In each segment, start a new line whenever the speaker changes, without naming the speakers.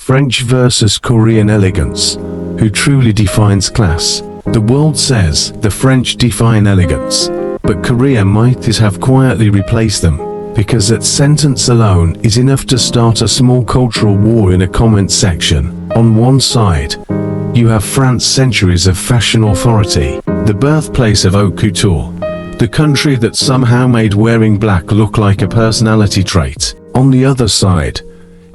French versus Korean elegance. Who truly defines class? The world says the French define elegance, but Korea might have quietly replaced them, because that sentence alone is enough to start a small cultural war in a comment section. On one side, you have France, centuries of fashion authority, the birthplace of haute couture, the country that somehow made wearing black look like a personality trait. On the other side,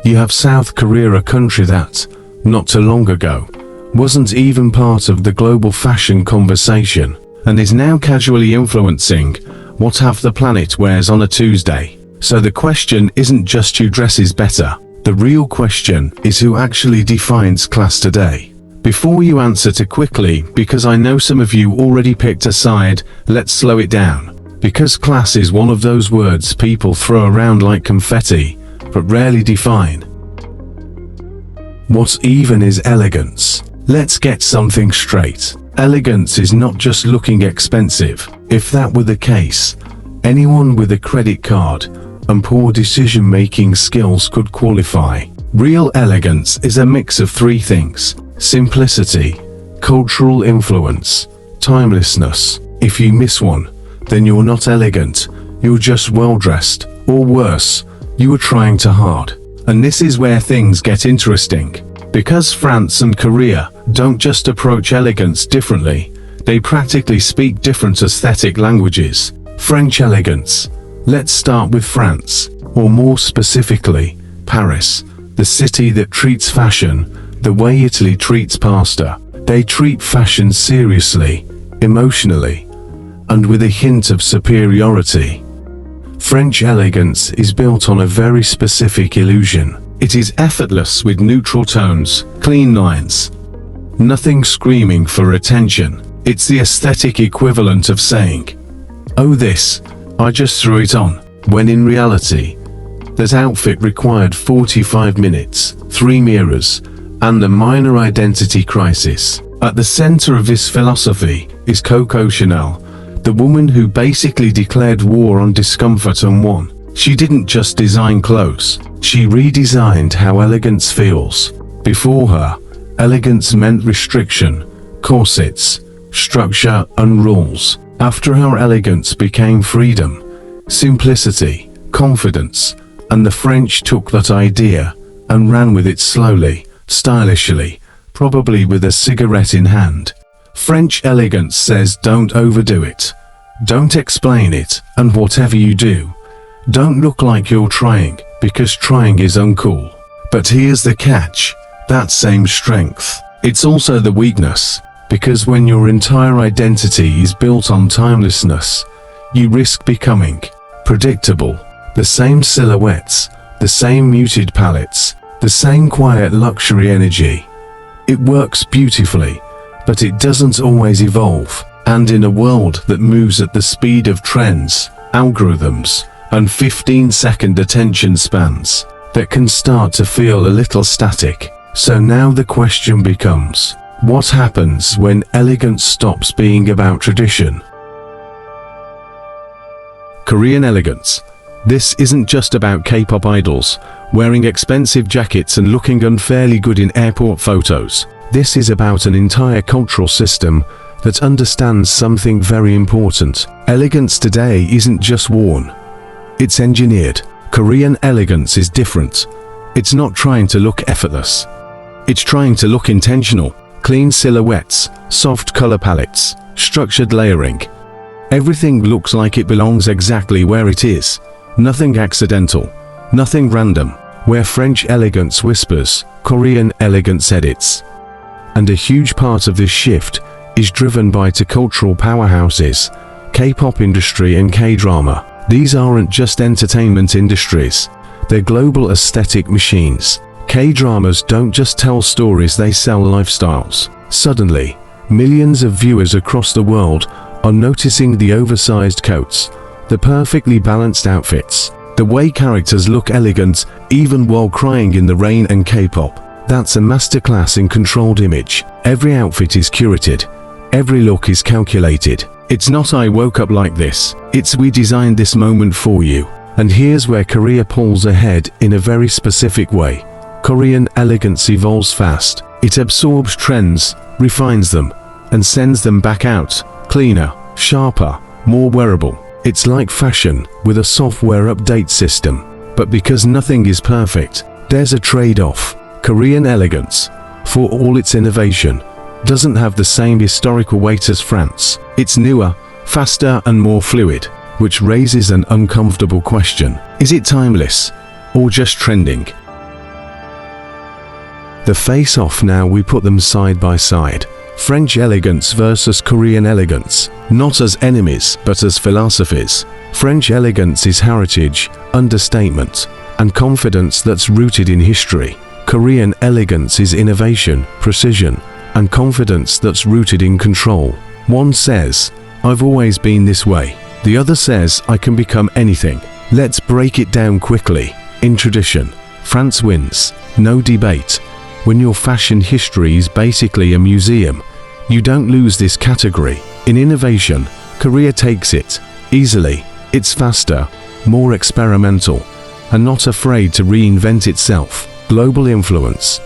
you have South Korea, a country that, not too long ago, wasn't even part of the global fashion conversation, and is now casually influencing what half the planet wears on a Tuesday. So the question isn't just who dresses better, the real question is who actually defines class today. Before you answer too quickly, because I know some of you already picked a side, let's slow it down. Because class is one of those words people throw around like confetti, but rarely define. What even is elegance? Let's get something straight. Elegance is not just looking expensive. If that were the case, anyone with a credit card and poor decision-making skills could qualify. Real elegance is a mix of three things: simplicity, cultural influence, timelessness. If you miss one, then you're not elegant, you're just well-dressed, or worse, you are trying too hard. And this is where things get interesting. Because France and Korea don't just approach elegance differently, they practically speak different aesthetic languages. French elegance. Let's start with France, or more specifically, Paris, the city that treats fashion the way Italy treats pasta. They treat fashion seriously, emotionally, and with a hint of superiority. French elegance is built on a very specific illusion. It is effortless with neutral tones, clean lines. Nothing screaming for attention. It's the aesthetic equivalent of saying, "Oh this, I just threw it on," when in reality, that outfit required 45 minutes, 3 mirrors, and a minor identity crisis. At the center of this philosophy is Coco Chanel, the woman who basically declared war on discomfort and won. She didn't just design clothes, she redesigned how elegance feels. Before her, elegance meant restriction, corsets, structure, and rules. After her, elegance became freedom, simplicity, confidence, and the French took that idea and ran with it slowly, stylishly, probably with a cigarette in hand. French elegance says don't overdo it. Don't explain it, and whatever you do, don't look like you're trying, because trying is uncool. But here's the catch, that same strength, it's also the weakness, because when your entire identity is built on timelessness, you risk becoming predictable. The same silhouettes, the same muted palettes, the same quiet luxury energy. It works beautifully, but it doesn't always evolve. And in a world that moves at the speed of trends, algorithms, and 15-second attention spans, that can start to feel a little static. So now the question becomes, what happens when elegance stops being about tradition? Korean elegance. This isn't just about K-pop idols, wearing expensive jackets and looking unfairly good in airport photos. This is about an entire cultural system that understands something very important. Elegance today isn't just worn, it's engineered. Korean elegance is different. It's not trying to look effortless. It's trying to look intentional. Clean silhouettes, soft color palettes, structured layering. Everything looks like it belongs exactly where it is. Nothing accidental, nothing random. Where French elegance whispers, Korean elegance edits. And a huge part of this shift is driven by two cultural powerhouses, K-pop industry and Kdrama. These aren't just entertainment industries, they're global aesthetic machines. K-dramas don't just tell stories, they sell lifestyles. Suddenly, millions of viewers across the world are noticing the oversized coats, the perfectly balanced outfits, the way characters look elegant even while crying in the rain. And K-pop, that's a masterclass in controlled image. Every outfit is curated, every look is calculated. It's not "I woke up like this," it's "we designed this moment for you." And here's where Korea pulls ahead in a very specific way. Korean elegance evolves fast. It absorbs trends, refines them, and sends them back out, cleaner, sharper, more wearable. It's like fashion, with a software update system. But because nothing is perfect, there's a trade-off. Korean elegance, for all its innovation, doesn't have the same historical weight as France. It's newer, faster and more fluid, which raises an uncomfortable question. Is it timeless, or just trending? The face-off now, we put them side by side. French elegance versus Korean elegance, not as enemies but as philosophies. French elegance is heritage, understatement, and confidence that's rooted in history. Korean elegance is innovation, precision, and confidence that's rooted in control. One says, "I've always been this way." The other says, "I can become anything." Let's break it down quickly. In tradition, France wins, no debate. When your fashion history is basically a museum, you don't lose this category. In innovation, Korea takes it easily. It's faster, more experimental, and not afraid to reinvent itself. Global influence.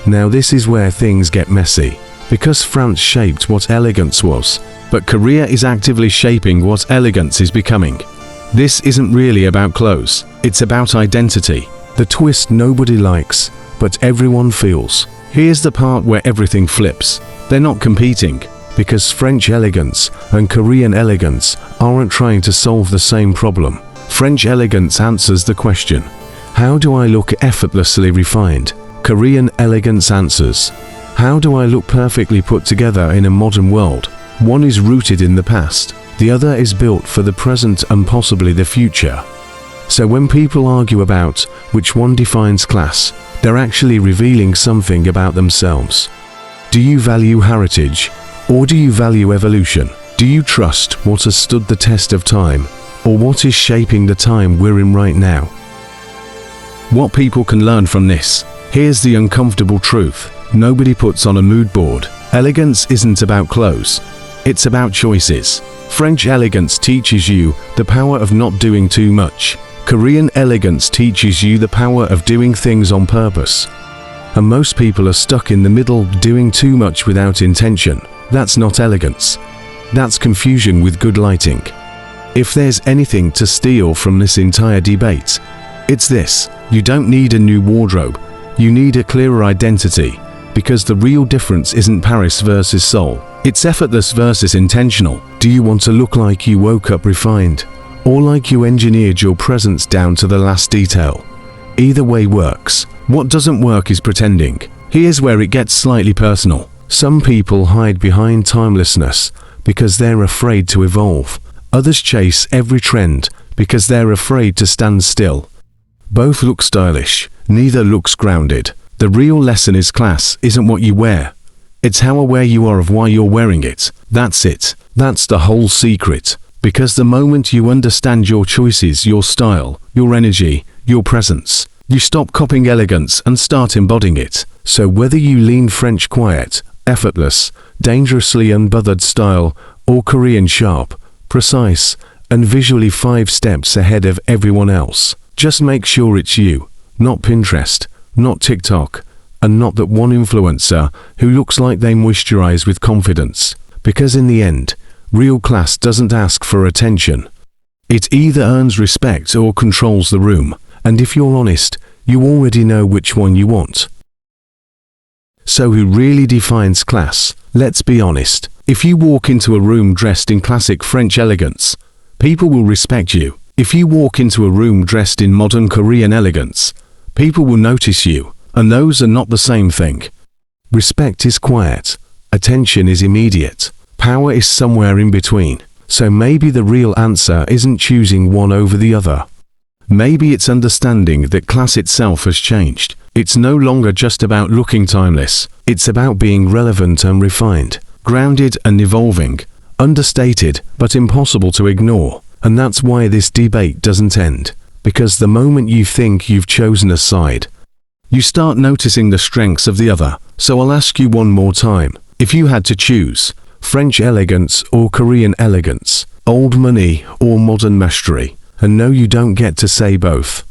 Now this is where things get messy, because France shaped what elegance was, but Korea is actively shaping what elegance is becoming. This isn't really about clothes, it's about identity. The twist nobody likes, but everyone feels. Here's the part where everything flips. They're not competing, because French elegance and Korean elegance aren't trying to solve the same problem. French elegance answers the question, how do I look effortlessly refined? Korean elegance answers, how do I look perfectly put together in a modern world? One is rooted in the past, the other is built for the present and possibly the future. So when people argue about which one defines class, they're actually revealing something about themselves. Do you value heritage, or do you value evolution? Do you trust what has stood the test of time, or what is shaping the time we're in right now? What people can learn from this? Here's the uncomfortable truth. Nobody puts on a mood board. Elegance isn't about clothes. It's about choices. French elegance teaches you the power of not doing too much. Korean elegance teaches you the power of doing things on purpose. And most people are stuck in the middle, doing too much without intention. That's not elegance. That's confusion with good lighting. If there's anything to steal from this entire debate, it's this: you don't need a new wardrobe, you need a clearer identity, because the real difference isn't Paris versus Seoul, it's effortless versus intentional. Do you want to look like you woke up refined, or like you engineered your presence down to the last detail? Either way works. What doesn't work is pretending. Here's where it gets slightly personal. Some people hide behind timelessness because they're afraid to evolve. Others chase every trend because they're afraid to stand still. Both look stylish, neither looks grounded. The real lesson is class isn't what you wear. It's how aware you are of why you're wearing it. That's it. That's the whole secret. Because the moment you understand your choices, your style, your energy, your presence, you stop copying elegance and start embodying it. So whether you lean French quiet, effortless, dangerously unbothered style, or Korean sharp, precise, and visually 5 steps ahead of everyone else, just make sure it's you, not Pinterest, not TikTok, and not that one influencer who looks like they moisturize with confidence. Because in the end, real class doesn't ask for attention. It either earns respect or controls the room, and if you're honest, you already know which one you want. So who really defines class? Let's be honest. If you walk into a room dressed in classic French elegance, people will respect you. If you walk into a room dressed in modern Korean elegance, people will notice you, and those are not the same thing. Respect is quiet, attention is immediate, power is somewhere in between. So maybe the real answer isn't choosing one over the other. Maybe it's understanding that class itself has changed. It's no longer just about looking timeless. It's about being relevant and refined, grounded and evolving, understated but impossible to ignore. And that's why this debate doesn't end. Because the moment you think you've chosen a side, you start noticing the strengths of the other. So I'll ask you one more time. If you had to choose French elegance or Korean elegance, old money or modern mastery, and no, you don't get to say both.